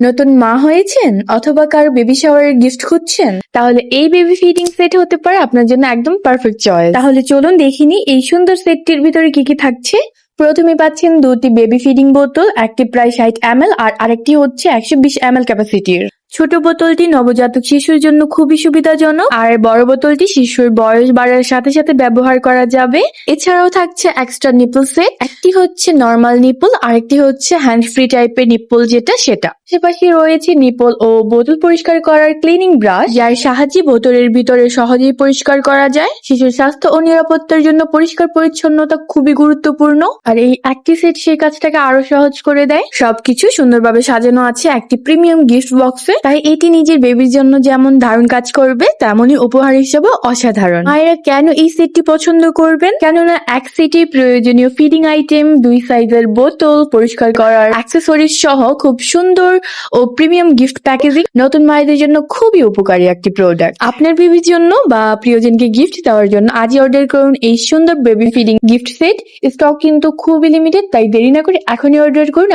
নতুন মা হয়েছেন অথবা কারো বেবি শাওয়ারের গিফট খুঁজছেন, তাহলে এই বেবি ফিডিং সেট হতে পারে আপনার জন্য একদম পারফেক্ট চয়েস। তাহলে চলুন দেখিনি এই সুন্দর সেটটির ভিতরে কি কি থাকছে। প্রথমে পাচ্ছেন দুটি বেবি ফিডিং বোতল, একটি প্রায় 60 ml আর আরেকটি হচ্ছে 120 ml ক্যাপাসিটির। ছোট বোতলটি নবজাতক শিশুর জন্য খুবই সুবিধাজনক, আর বড় বোতলটি শিশুর বয়স বাড়ার সাথে সাথে ব্যবহার করা যাবে। এছাড়াও থাকছে এক্সট্রা নিপল সেট, একটি হচ্ছে নরমাল নিপল, আরেকটি হচ্ছে হ্যান্ড ফ্রি টাইপের নিপল সেটা। আশেপাশে রয়েছে নিপল ও বোতল পরিষ্কার করার ক্লিনিং ব্রাশ, যার সাহায্যে বোতলের ভিতরে সহজেই পরিষ্কার করা যায়। শিশুর স্বাস্থ্য ও নিরাপত্তার জন্য পরিষ্কার পরিচ্ছন্নতা খুবই গুরুত্বপূর্ণ, আর এই একটি সেট সেই কাজটাকে আরো সহজ করে দেয়। সবকিছু সুন্দরভাবে সাজানো আছে একটি প্রিমিয়াম গিফট বক্সে, তাই এটি নিজের বেবির জন্য যেমন দারুণ কাজ করবে, তেমনই উপহার হিসেবে অসাধারণ। মায়েরা কেন এই সেটটি পছন্দ করবেন? কেননা এক সেটে প্রয়োজনীয় ফিডিং আইটেম, 2 সাইজের বোতল, পরিষ্কার করার অ্যাক্সেসরিজ সহ খুব সুন্দর ও প্রিমিয়াম গিফট প্যাকেজিং নতুন মায়েদের জন্য খুবই উপকারী একটি প্রোডাক্ট। আপনার বেবির জন্য বা প্রিয়জনকে গিফট দেওয়ার জন্য আজই অর্ডার করুন এই সুন্দর baby feeding gift set. Stock কিন্তু খুবই লিমিটেড, তাই দেরি না করে এখনই অর্ডার করুন।